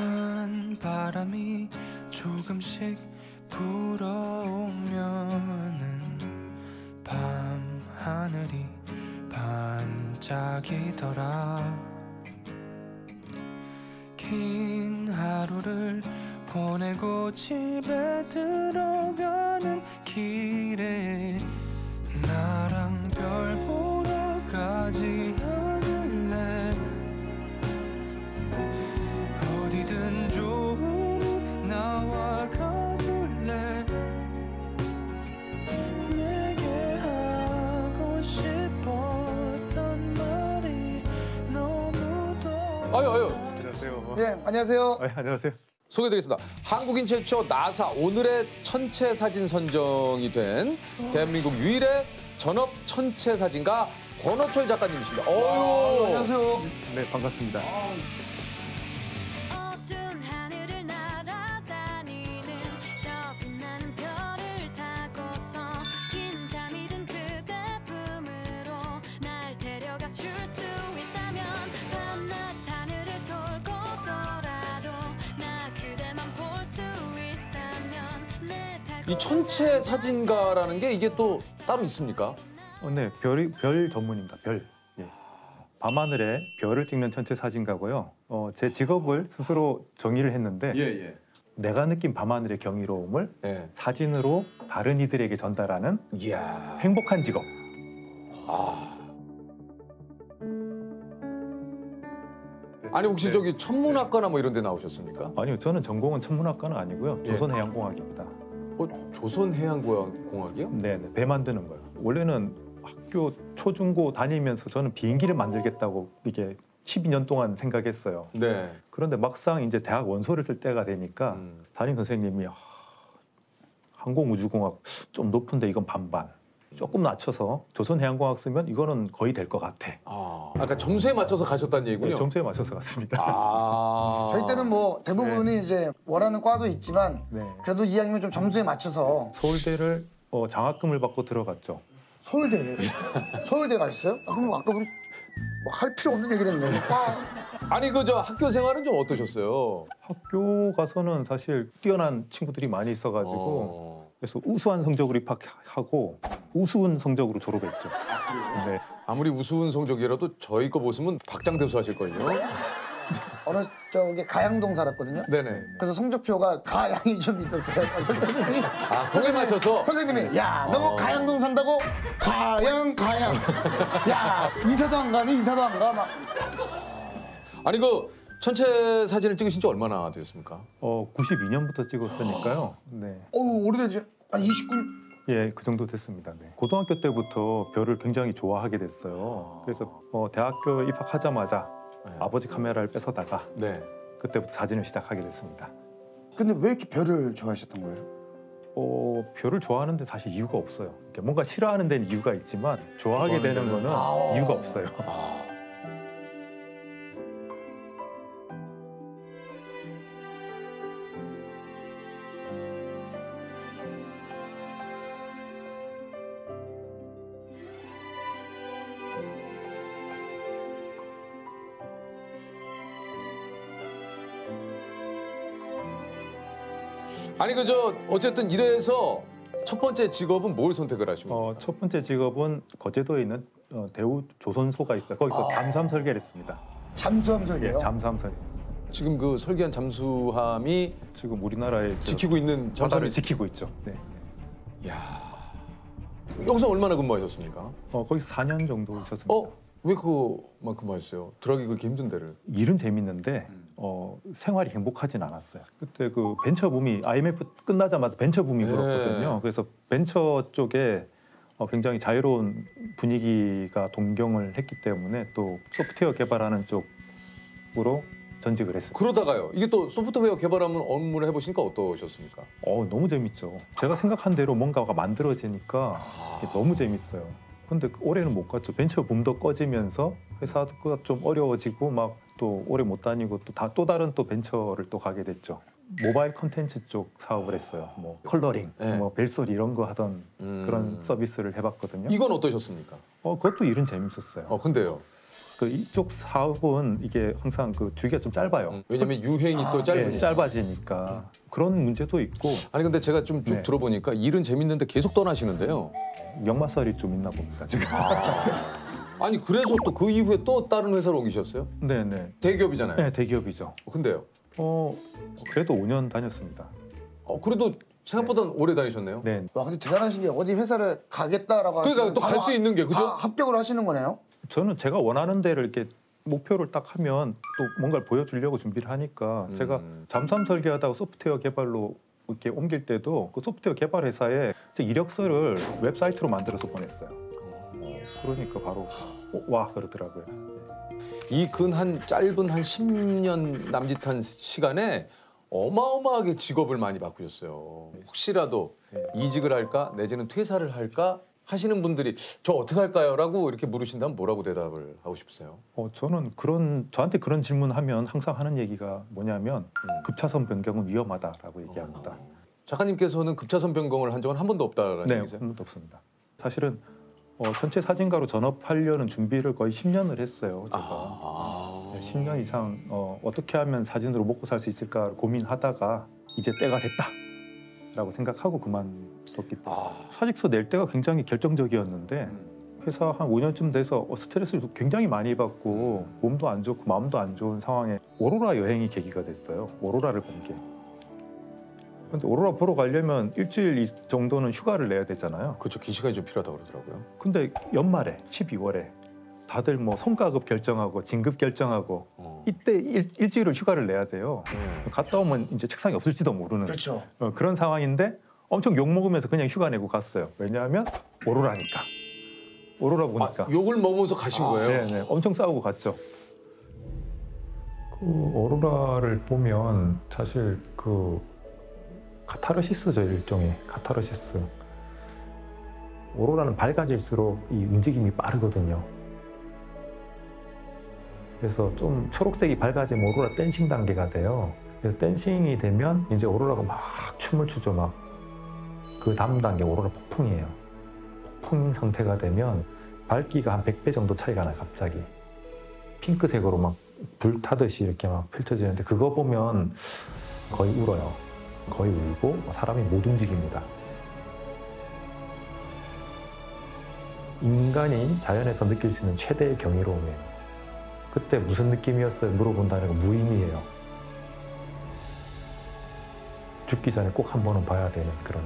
찬 바람이 조금씩 불어오면은 밤 하늘이 반짝이더라. 긴 하루를 보내고 집에 들어가는 길에 나랑 별 보러 가지 않을래? 어디든 좋으니 나와 가줄래? 내게 하고 싶었던 말이 너무도 아유. 안녕하세요. 예, 안녕하세요. 안녕하세요. 소개드리겠습니다. 한국인 최초 나사 오늘의 천체 사진 선정이 된 대한민국 유일의 전업 천체 사진가 권호철 작가님이십니다. 안녕하세요. 네, 반갑습니다. 어두운 하늘을 날아다니는 저 빛나는 별을 타고서 긴 잠이 든 그대 품으로 날 데려가 줄 수 있다면 밤낮 하늘을 돌고 돌아도 나 그대만 볼 수 있다면 내 이 천체 사진가라는 게 이게 또 따로 있습니까? 네, 별 전문입니다. 별. 예. 밤하늘에 별을 찍는 천체 사진가고요. 제 직업을 스스로 정의를 했는데 예. 내가 느낀 밤하늘의 경이로움을 예. 사진으로 다른 이들에게 전달하는 이야. 행복한 직업. 아니 혹시 네. 저기 천문학과나 뭐 이런 데 나오셨습니까? 아니요, 저는 전공은 천문학과는 아니고요. 예. 조선해양공학입니다. 조선해양공학이요? 네, 배 만드는 거요. 원래는 학교 초중고 다니면서 저는 비행기를 만들겠다고 이게 12년 동안 생각했어요. 네. 그런데 막상 이제 대학 원서를 쓸 때가 되니까 담임 선생님이 항공우주공학 좀 높은데 이건 반반. 조금 낮춰서 조선해양공학 쓰면 이거는 거의 될 것 같아. 아까 점수에 맞춰서 가셨다는 네, 얘기군요. 점수에 맞춰서 갔습니다. 저희 때는 뭐 대부분이 이제 원하는 과도 있지만 네. 그래도 이왕이면 좀 점수에 맞춰서 서울대를 장학금을 받고 들어갔죠. 서울대가 있어요? 그럼 아까 우리 뭐 할 필요 없는 얘기를 했네. 아니 그 저 학교 생활은 좀 어떠셨어요? 학교 가서는 사실 뛰어난 친구들이 많이 있어가지고 그래서 우수한 성적으로 입학하고 우스운 성적으로 졸업했죠. 네. 아무리 우스운 성적이라도 저희 거 보시면 박장대소 하실걸요? 어느 쪽에 가양동 살았거든요. 네네. 그래서 성적표가 가양이 좀 있었어요. 선생님이 동에 맞춰서? 선생님이 야, 너 뭐 가양동 산다고? 가양. 야, 이사도 안 가니? 이사도 안 가? 막. 아니 그 천체 사진을 찍으신 지 얼마나 되셨습니까? 92년부터 찍었으니까요. 네. 오래되지. 한 29년. 예, 그 정도 됐습니다. 네. 고등학교 때부터 별을 굉장히 좋아하게 됐어요. 그래서 대학교 입학하자마자 아버지 카메라를 뺏어다가 네. 그때부터 사진을 시작하게 됐습니다. 근데 왜 이렇게 별을 좋아하셨던 거예요? 별을 좋아하는데 사실 이유가 없어요. 이렇게 뭔가 싫어하는 데는 이유가 있지만 좋아하게 되는 거는 이유가 없어요. 아니 그 저 어쨌든 이래서 첫 번째 직업은 뭘 선택을 하시고? 첫 번째 직업은 거제도에 있는 대우 조선소가 있어요. 거기서 잠수함 설계를 했습니다. 잠수함 예, 설계요? 잠수함 설계. 지금 그 설계한 잠수함이 지금 우리나라에 지키고 있는 바다를 잠수함을 지키고 있죠. 네. 야 여기서 얼마나 근무하셨습니까? 거기서 4년 정도 있었습니다. 왜 그만큼 하셨어요? 들어가기 그렇게 힘든 데를. 일은 재밌는데 생활이 행복하진 않았어요. 그때 그 벤처 붐이 IMF 끝나자마자 벤처 붐이 불었거든요. 그래서 벤처 쪽에 굉장히 자유로운 분위기가 동경을 했기 때문에 또 소프트웨어 개발하는 쪽으로 전직을 했습니다. 그러다가요. 이게 또 소프트웨어 개발하는 업무를 해보시니까 어떠셨습니까? 너무 재밌죠. 제가 생각한 대로 뭔가가 만들어지니까 이게 너무 재밌어요. 근데 올해는 못 갔죠. 벤처 붐도 꺼지면서 회사가 좀 어려워지고 막 또 오래 못 다니고 또 다른 또 벤처를 또 가게 됐죠. 모바일 컨텐츠 쪽 사업을 했어요. 뭐 컬러링, 뭐 벨소리 이런 거 하던 그런 서비스를 해봤거든요. 이건 어떠셨습니까? 그것도 일은 재밌었어요. 근데요. 그 이쪽 사업은 이게 항상 그 주기가 좀 짧아요. 왜냐면 유행이 또 네, 짧으니까. 짧아지니까 그런 문제도 있고 아니 근데 제가 좀 쭉 네. 들어보니까 일은 재밌는데 계속 떠나시는데요. 역마살이 좀 있나 봅니다 지금. 아니 그래서 또 그 이후에 또 다른 회사로 옮기셨어요? 네네. 대기업이잖아요. 네 대기업이죠. 근데요. 그래도 5년 다녔습니다. 그래도 생각보다 오래 다니셨네요. 네. 와 근데 대단하신 게 어디 회사를 가겠다라고 그러니까 하시면 또 갈 바로 수 있는 게 그죠? 다 합격을 하시는 거네요. 저는 제가 원하는 데를 이렇게 목표를 딱 하면 또 뭔가를 보여주려고 준비를 하니까 제가 잠수함 설계하다가 소프트웨어 개발로 이렇게 옮길 때도 그 소프트웨어 개발 회사에 제 이력서를 웹사이트로 만들어서 보냈어요. 그러니까 바로 와 그러더라고요. 이 근 한 짧은 한 10년 남짓한 시간에 어마어마하게 직업을 많이 바꾸셨어요. 혹시라도 이직을 할까 내지는 퇴사를 할까 하시는 분들이 저 어떻게 할까요?라고 이렇게 물으신다면 뭐라고 대답을 하고 싶으세요? 저는 저한테 그런 질문하면 항상 하는 얘기가 뭐냐면 급차선 변경은 위험하다라고 얘기합니다. 작가님께서는 급차선 변경을 한 적은 한 번도 없다라는 네, 얘기세요? 한 번도 없습니다. 사실은 전체 사진가로 전업하려는 준비를 거의 10년을 했어요. 제가 10년 이상 어떻게 하면 사진으로 먹고 살 수 있을까 고민하다가 이제 때가 됐다라고 생각하고 그만뒀기 때문에 사직서 낼 때가 굉장히 결정적이었는데 회사 한 5년쯤 돼서 스트레스를 굉장히 많이 받고 몸도 안 좋고 마음도 안 좋은 상황에 오로라 여행이 계기가 됐어요. 오로라를 본 게. 근데 오로라 보러 가려면 일주일 정도는 휴가를 내야 되잖아요. 그렇죠. 긴 시간이 좀 필요하다고 그러더라고요. 근데 연말에 12월에 다들 뭐 성과급 결정하고 진급 결정하고 이때 일주일을 휴가를 내야 돼요. 갔다 오면 이제 책상이 없을지도 모르는 그렇죠. 그런 상황인데 엄청 욕 먹으면서 그냥 휴가 내고 갔어요. 왜냐하면 오로라니까. 오로라 보니까. 욕을 먹으면서 가신 거예요? 네네. 엄청 싸우고 갔죠. 그 오로라를 보면 사실 그 카타르시스죠. 일종의 카타르시스. 오로라는 밝아질수록 이 움직임이 빠르거든요. 그래서 좀 초록색이 밝아지면 오로라 댄싱 단계가 돼요. 그래서 댄싱이 되면 이제 오로라가 막 춤을 추죠. 막 그 다음 단계 오로라 폭풍이에요. 폭풍 상태가 되면 밝기가 한 100배 정도 차이가 나요. 갑자기 핑크색으로 막 불 타듯이 이렇게 막 펼쳐지는데 그거 보면 거의 울어요. 거의 울고 사람이 못 움직입니다. 인간이 자연에서 느낄 수 있는 최대의 경이로움이에요. 그때 무슨 느낌이었어요? 물어본다는 건 무의미해요. 죽기 전에 꼭 한 번은 봐야 되는 그런.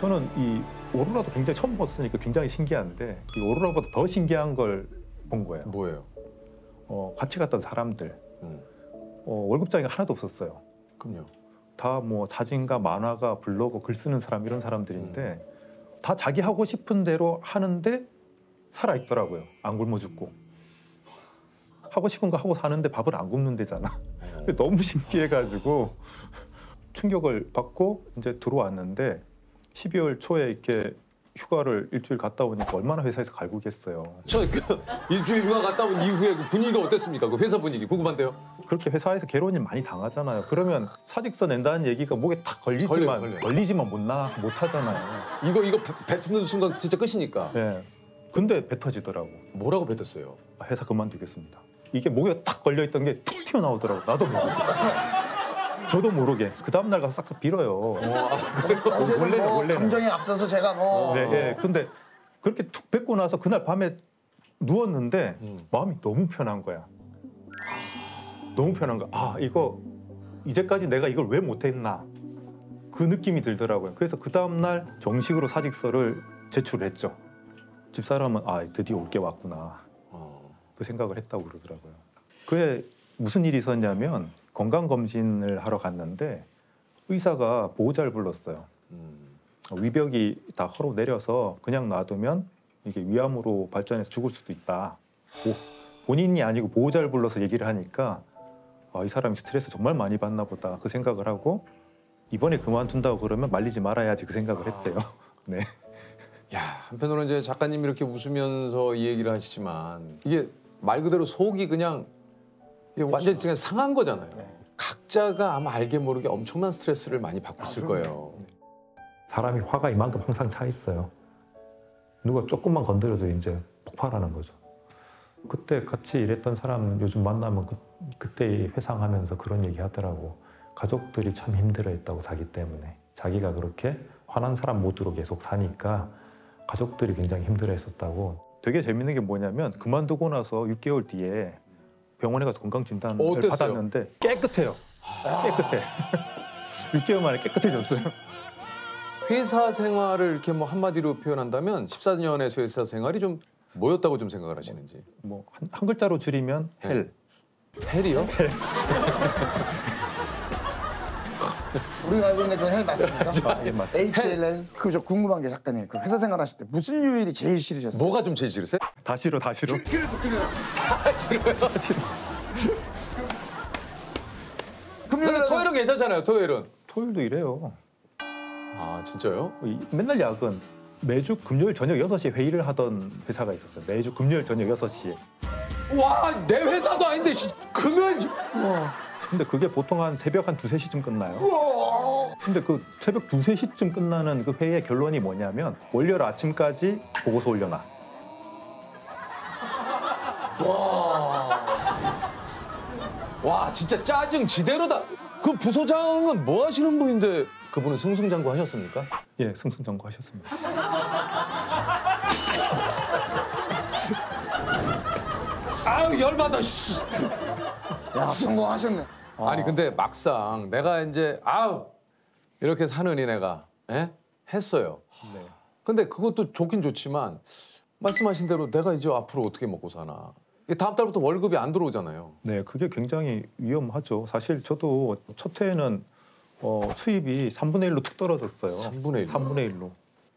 저는 이 오로라도 굉장히 처음 봤으니까 굉장히 신기한데 이 오로라보다 더 신기한 걸 본 거예요. 뭐예요? 같이 갔던 사람들 월급장이 하나도 없었어요. 그럼요. 다 뭐 사진가, 만화가, 블로거, 글 쓰는 사람 이런 사람들인데 다 자기 하고 싶은 대로 하는데 살아 있더라고요. 안 굶어 죽고. 하고 싶은 거 하고 사는데 밥을 안 굶는 데잖아. 너무 신기해가지고 충격을 받고 이제 들어왔는데 12월 초에 이렇게 휴가를 일주일 갔다 오니까 얼마나 회사에서 갈구겠어요. 일주일 휴가 갔다 온 이후에 그 분위기가 어땠습니까? 그 회사 분위기 궁금한데요. 그렇게 회사에서 괴로운 일 많이 당하잖아요. 그러면 사직서 낸다는 얘기가 목에 탁 걸리지만 걸려요. 못 하잖아요. 이거 뱉는 순간 진짜 끝이니까. 네. 근데 뱉어지더라고. 뭐라고 뱉었어요? 회사 그만두겠습니다. 이게 목에 딱 걸려있던 게 툭 튀어나오더라고. 나도 모르게. 저도 모르게. 그 다음날 가서 싹 빌어요. 원래는 뭐 원래는. 감정에 앞서서 제가 뭐 네, 네. 근데 그렇게 툭 뱉고 나서 그날 밤에 누웠는데 마음이 너무 편한 거야. 너무 편한 거야. 이거 이제까지 내가 이걸 왜 못했나. 그 느낌이 들더라고요. 그래서 그 다음날 정식으로 사직서를 제출했죠. 집사람은 드디어 올 게 왔구나. 그 생각을 했다고 그러더라고요. 그에 무슨 일이 있었냐면 건강검진을 하러 갔는데 의사가 보호자를 불렀어요. 위벽이 다 헐어 내려서 그냥 놔두면 이게 위암으로 발전해서 죽을 수도 있다. 본인이 아니고 보호자를 불러서 얘기를 하니까 이 사람이 스트레스 정말 많이 받나 보다. 그 생각을 하고 이번에 그만둔다고 그러면 말리지 말아야지 그 생각을 했대요. 네. 야, 한편으로는 이제 작가님이 이렇게 웃으면서 이 얘기를 하시지만 이게 말 그대로 속이 그냥 이게 완전히 그냥 상한 거잖아요. 각자가 아마 알게 모르게 엄청난 스트레스를 많이 받고 있을 거예요. 사람이 화가 이만큼 항상 차 있어요. 누가 조금만 건드려도 이제 폭발하는 거죠. 그때 같이 일했던 사람은 요즘 만나면 그때 회상하면서 그런 얘기 하더라고. 가족들이 참 힘들어했다고 자기 때문에. 자기가 그렇게 화난 사람 모드로 계속 사니까 가족들이 굉장히 힘들어했었다고. 되게 재밌는 게 뭐냐면 그만두고 나서 6개월 뒤에 병원에 가서 건강진단을 어땠어요? 받았는데 깨끗해요. 깨끗해. 6개월 만에 깨끗해졌어요. 회사 생활을 이렇게 뭐 한마디로 표현한다면 14년의 회사 생활이 좀 뭐였다고 좀 생각을 하시는지. 뭐 한 글자로 줄이면 헬. 헬이요? 우리가 알고 있는 그 헬 맞습니까? 예, 맞습니다. HLL. 그저 궁금한 게 작가님, 그 회사 생활하실 때 무슨 요일이 제일 싫으셨어요? 뭐가 좀 제일 싫으세요? 다 싫어, 다 싫어. 그래도 다 싫어. 근데 토요일은 괜찮잖아요. 토요일은. 토요일도 이래요. 아 진짜요? 맨날 야근. 매주 금요일 저녁 6시에 회의를 하던 회사가 있었어요. 매주 금요일 저녁 6시에. 와 내 회사도 아닌데 금요일. 근데 그게 보통 한 새벽 한 2, 3시쯤 끝나요. 근데 그 새벽 2, 3시쯤 끝나는 그 회의의 결론이 뭐냐면 월요일 아침까지 보고서 올려놔. 와 진짜 짜증 지대로다. 그 부소장은 뭐 하시는 분인데 그분은 승승장구 하셨습니까? 예, 승승장구 하셨습니다. 아유 열받아. 씨. 야, 성공하셨네. 아니 근데 막상 내가 이제 아우 이렇게 사느니 내가 했어요. 네. 근데 그것도 좋긴 좋지만 말씀하신 대로 내가 이제 앞으로 어떻게 먹고 사나. 이게 다음 달부터 월급이 안 들어오잖아요. 네, 그게 굉장히 위험하죠. 사실 저도 첫 해에는 수입이 3분의 1로 툭 떨어졌어요. 3분의 1. 3분의 1로.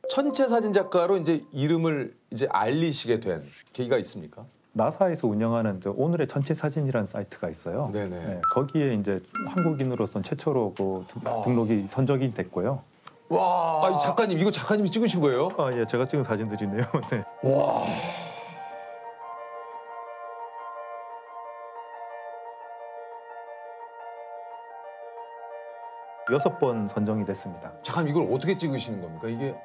천체 사진 작가로 이제 이름을 이제 알리시게 된 계기가 있습니까? 나사에서 운영하는 오늘의 전체 사진이라는 사이트가 있어요. 네네. 네, 거기에 이제 한국인으로서 최초로 그 등록이 선정이 됐고요. 와, 이 작가님 이거 작가님이 찍으신 거예요? 아, 예, 제가 찍은 사진들이네요. 네. 와. 여섯 번 선정이 됐습니다. 작가님 이걸 어떻게 찍으시는 겁니까? 이게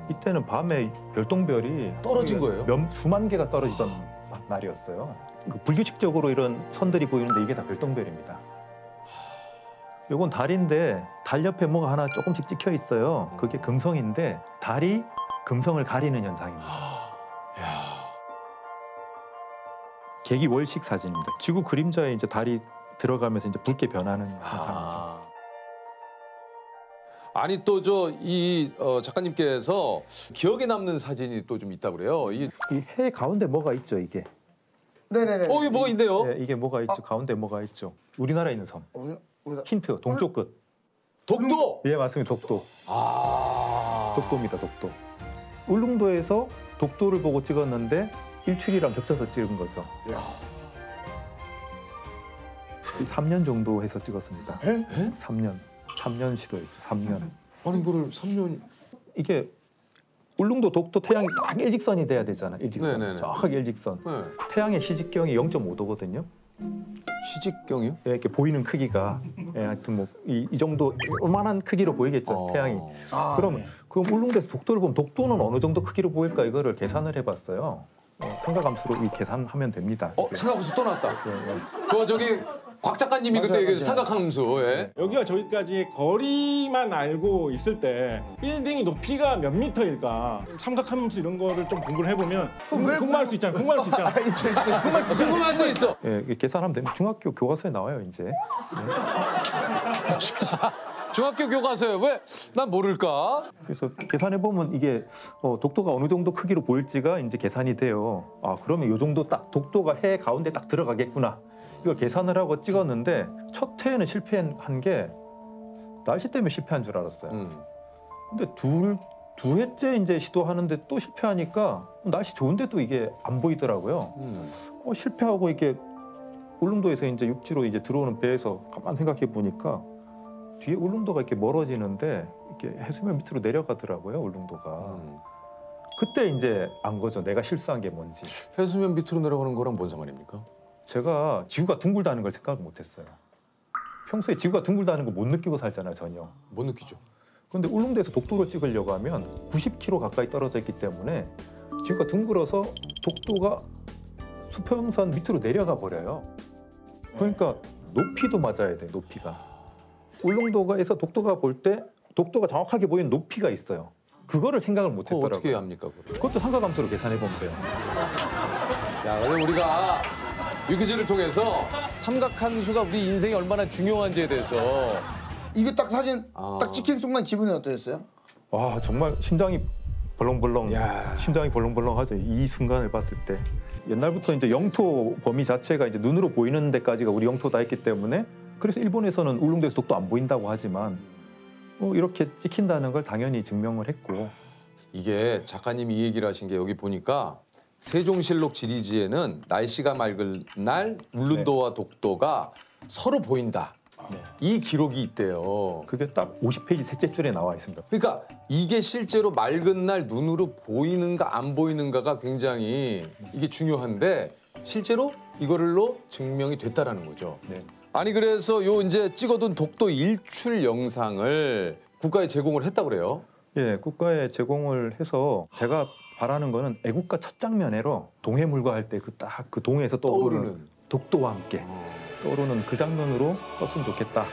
이때는 밤에 별똥별이 떨어진 거예요? 수만 개가 떨어지던 날이었어요. 그 불규칙적으로 이런 선들이 보이는데 이게 다 별똥별입니다. 이건 달인데 달 옆에 뭐가 하나 조금씩 찍혀 있어요. 그게 금성인데 달이 금성을 가리는 현상입니다. 야. 계기월식 사진입니다. 지구 그림자에 이제 달이 들어가면서 이제 붉게 변하는 현상이죠. 아니 또 저 이 작가님께서 기억에 남는 사진이 또 좀 있다 그래요. 이 해 가운데 뭐가 있죠, 이게? 네네네. 이게 뭐가 있네요. 네, 이게 뭐가 있죠? 가운데 뭐가 있죠? 우리나라에 있는 섬. 우리가 힌트, 동쪽 끝. 독도. 예, 맞습니다. 독도. 독도입니다, 독도. 울릉도에서 독도를 보고 찍었는데 일출이랑 겹쳐서 찍은 거죠. 야. 3년 정도 해서 찍었습니다. 에? 3년 시도했죠. 3년. 아니 이거를 3년. 이게 울릉도 독도 태양이 딱 일직선이 돼야 되잖아. 일직선. 네네네. 정확하게 일직선. 네. 태양의 시직경이 0.5도거든요. 시직경이요? 예, 이렇게 보이는 크기가 하여튼 뭐 이 정도 요만한 크기로 보이겠죠. 태양이. 그럼 울릉도에서 독도를 보면 독도는 어느 정도 크기로 보일까 이거를 계산을 해봤어요. 삼각함수로 이 계산하면 됩니다. 삼각함수 또 나왔다. 예. 그 저기 곽 작가님이 그때 얘기해준 삼각함수. 예. 여기가 저기까지 거리만 알고 있을 때 빌딩이 높이가 몇 미터일까 삼각함수 이런 거를 좀 공부를 해보면 궁금할 수 있잖아. 궁금할 수 있잖아. 궁금할 수 있어. 예, 이게 계산하면 됩니다. 중학교 교과서에 나와요, 이제. 중학교 교과서에 왜 난 모를까? 그래서 계산해 보면 이게 독도가 어느 정도 크기로 보일지가 이제 계산이 돼요. 아, 그러면 요 정도 딱 독도가 해 가운데 딱 들어가겠구나. 이걸 계산을 하고 찍었는데 첫 회에는 실패한 게 날씨 때문에 실패한 줄 알았어요. 근데 두 회째 이제 시도하는데 또 실패하니까 날씨 좋은데도 이게 안 보이더라고요. 실패하고 이게 울릉도에서 이제 육지로 이제 들어오는 배에서 가만 생각해 보니까 뒤에 울릉도가 이렇게 멀어지는데 이렇게 해수면 밑으로 내려가더라고요, 울릉도가. 그때 이제 안 거죠. 내가 실수한 게 뭔지. 해수면 밑으로 내려가는 거랑 뭔 상관입니까? 제가 지구가 둥글다는 걸 생각을 못했어요. 평소에 지구가 둥글다는 거 못 느끼고 살잖아요, 전혀. 못 느끼죠. 근데 울릉도에서 독도를 찍으려고 하면 90km 가까이 떨어져 있기 때문에 지구가 둥글어서 독도가 수평선 밑으로 내려가 버려요. 그러니까 높이도 맞아야 돼, 높이가. 울릉도가에서 독도가 볼 때 독도가 정확하게 보이는 높이가 있어요. 그거를 생각을 못 그거 했더라고요. 어떻게 합니까? 그걸? 그것도 삼각함수로 계산해 보면 돼요. 야, 그래서 우리가 유퀴즈를 통해서 삼각함수가 우리 인생에 얼마나 중요한지에 대해서 이게 딱 사진 아. 딱 찍힌 순간 기분이 어떠셨어요? 와, 정말 심장이 벌렁벌렁, 야. 심장이 벌렁벌렁하죠. 이 순간을 봤을 때. 옛날부터 이제 영토 범위 자체가 이제 눈으로 보이는 데까지가 우리 영토다 했기 때문에 그래서 일본에서는 울릉도에서 독도 안 보인다고 하지만 이렇게 찍힌다는 걸 당연히 증명을 했고. 이게 작가님이 이 얘기를 하신 게 여기 보니까 세종실록 지리지에는 날씨가 맑은 날 울릉도와 독도가 서로 보인다. 네. 이 기록이 있대요. 그게 딱 50페이지 셋째 줄에 나와 있습니다. 그러니까 이게 실제로 맑은 날 눈으로 보이는가 안 보이는가가 굉장히 이게 중요한데 실제로 이거를로 증명이 됐다라는 거죠. 네. 아니 그래서 요 이제 찍어둔 독도 일출 영상을 국가에 제공을 했다고 그래요. 예, 국가에 제공을 해서 제가 바라는 거는 애국가 첫 장면으로 동해물과 할 때 그 딱 그 동해에서 떠오르는 떠오르는. 독도와 함께 떠오르는 그 장면으로 썼으면 좋겠다.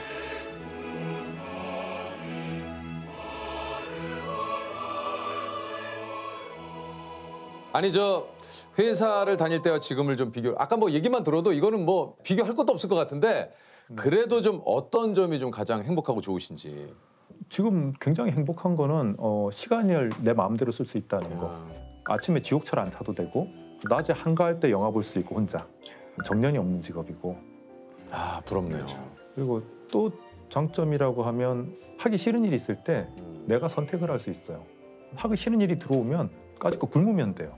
아니 저 회사를 다닐 때와 지금을 좀 비교. 아까 뭐 얘기만 들어도 이거는 뭐 비교할 것도 없을 것 같은데 그래도 좀 어떤 점이 좀 가장 행복하고 좋으신지. 지금 굉장히 행복한 거는 시간을 내 마음대로 쓸 수 있다는 거. 아침에 지옥철 안 타도 되고 낮에 한가할 때 영화 볼 수 있고 혼자. 정년이 없는 직업이고. 아 부럽네요. 그리고 또 장점이라고 하면 하기 싫은 일이 있을 때 내가 선택을 할 수 있어요. 하기 싫은 일이 들어오면 까짓거 굶으면 돼요.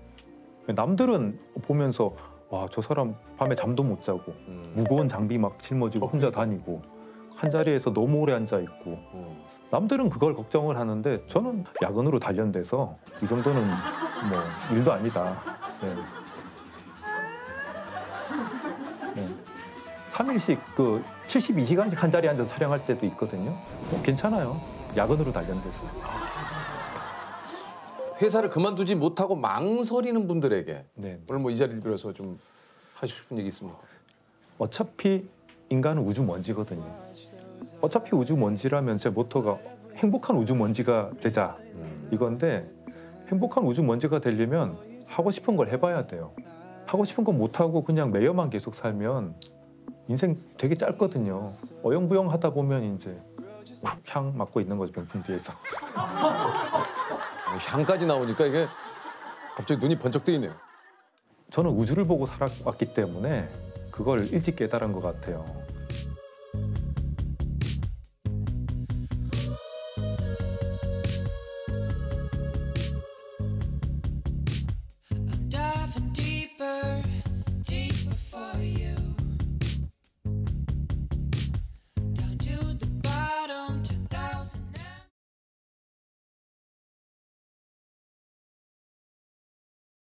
남들은 보면서 와, 저 사람 밤에 잠도 못 자고 무거운 장비 막 짊어지고 혼자 다니고 한 자리에서 너무 오래 앉아 있고 남들은 그걸 걱정을 하는데 저는 야근으로 단련돼서 이 정도는 뭐 일도 아니다. 네. 네. 3일씩 그 72시간씩 한 자리에 앉아서 촬영할 때도 있거든요. 괜찮아요. 야근으로 단련돼서. 회사를 그만두지 못하고 망설이는 분들에게 네. 오늘 뭐 이 자리를 빌어서 좀 하시고 싶은 얘기 있습니까? 어차피 인간은 우주 먼지거든요. 어차피 우주 먼지라면 제 모토가 행복한 우주 먼지가 되자 이건데 행복한 우주 먼지가 되려면 하고 싶은 걸 해봐야 돼요. 하고 싶은 건 못하고 그냥 매여만 계속 살면 인생 되게 짧거든요. 어영부영 하다 보면 이제 향 맡고 있는 거죠, 병풍 뒤에서. 향까지 나오니까 이게 갑자기 눈이 번쩍 뜨이네요. 저는 우주를 보고 살아왔기 때문에 그걸 일찍 깨달은 것 같아요.